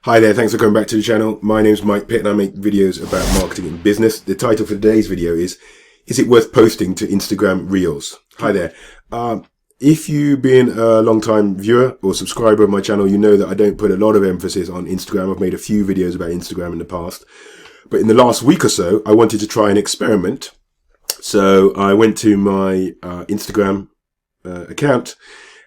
Hi there, thanks for coming back to the channel. My name's Mike Pitt and I make videos about marketing and business. The title for today's video is it worth posting to Instagram Reels? Hi there. If you've been a long-time viewer or subscriber of my channel, you know that I don't put a lot of emphasis on Instagram. I've made a few videos about Instagram in the past. But in the last week or so, I wanted to try an experiment. So I went to my Instagram account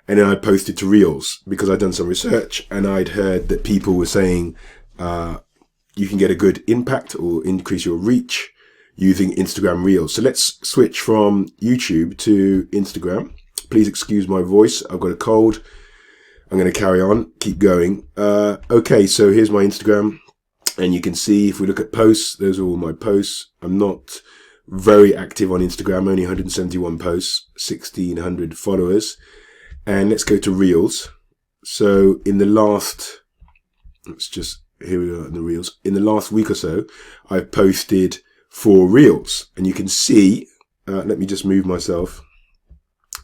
and then I posted to Reels because I'd done some research and I'd heard that people were saying you can get a good impact or increase your reach using Instagram Reels. So let's switch from YouTube to Instagram. Please excuse my voice. I've got a cold. I'm going to carry on, keep going. Okay, so here's my Instagram. And you can see if we look at posts, those are all my posts. I'm not very active on Instagram, only 171 posts, 1,600 followers. And let's go to Reels. So in the last, here we are in the Reels. In the last week or so, I've posted 4 Reels. And you can see, let me just move myself.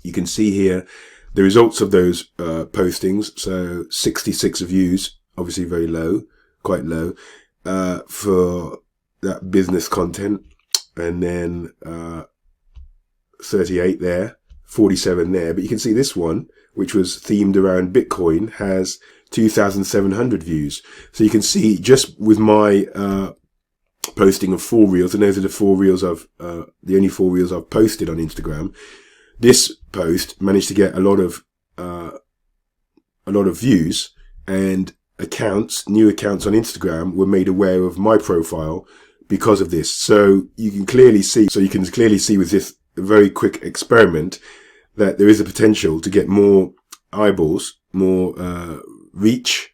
You can see here the results of those postings. So 66 views, obviously very low, quite low, for that business content. And then 38 there. 47 there, but you can see this one, which was themed around Bitcoin, has 2,700 views. So you can see just with my posting of 4 Reels, and those are the 4 Reels the only 4 Reels I've posted on Instagram. This post managed to get a lot of views, and new accounts on Instagram were made aware of my profile because of this. So you can clearly see with this very quick experiment that there is a potential to get more eyeballs, more reach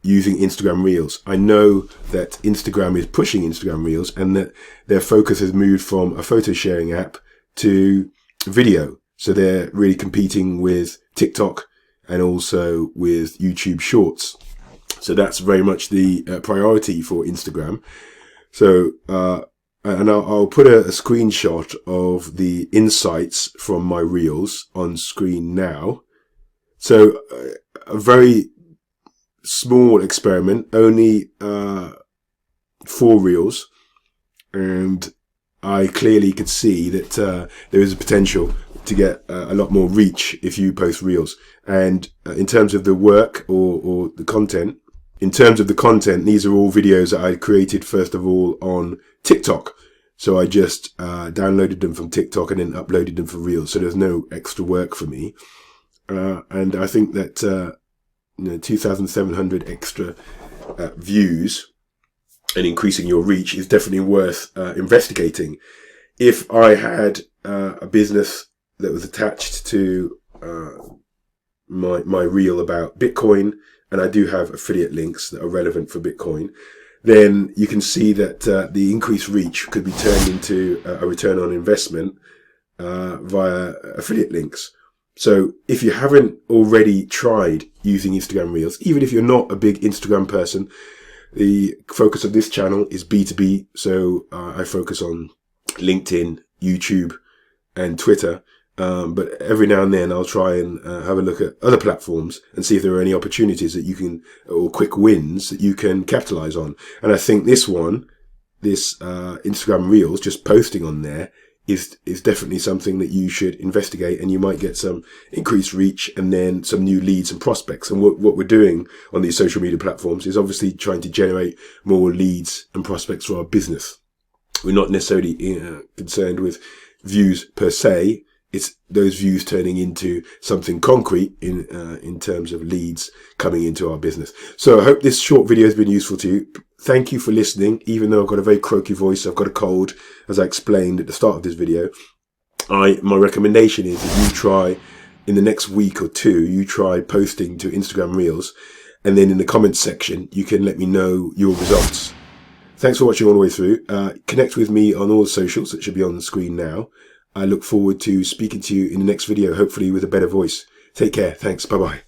using Instagram Reels. I know that Instagram is pushing Instagram Reels and that their focus has moved from a photo sharing app to video. So they're really competing with TikTok and also with YouTube Shorts. So that's very much the priority for Instagram. So, and I'll put a screenshot of the insights from my Reels on screen now. So a very small experiment, only 4 Reels. And I clearly could see that there is a potential to get a lot more reach if you post Reels. And in terms of the work or the content, these are all videos that I created first of all on TikTok. So I just downloaded them from TikTok and then uploaded them for Reels. So there's no extra work for me. And I think that 2,700 extra views and increasing your reach is definitely worth investigating. If I had a business that was attached to my reel about Bitcoin, and I do have affiliate links that are relevant for Bitcoin, then you can see that the increased reach could be turned into a return on investment via affiliate links. So if you haven't already tried using Instagram Reels, even if you're not a big Instagram person, the focus of this channel is B2B. So I focus on LinkedIn, YouTube, and Twitter. But every now and then I'll try and have a look at other platforms and see if there are any opportunities that you can, or quick wins that you can capitalize on. And I think this Instagram Reels, just posting on there is definitely something that you should investigate, and you might get some increased reach and then some new leads and prospects. And what we're doing on these social media platforms is obviously trying to generate more leads and prospects for our business. We're not necessarily concerned with views per se. It's those views turning into something concrete in terms of leads coming into our business. So I hope this short video has been useful to you. Thank you for listening. Even though I've got a very croaky voice, I've got a cold, as I explained at the start of this video. My recommendation is that you try, in the next week or 2, you try posting to Instagram Reels, and then in the comments section, you can let me know your results. Thanks for watching all the way through. Connect with me on all the socials that should be on the screen now. I look forward to speaking to you in the next video, hopefully with a better voice. Take care. Thanks. Bye-bye.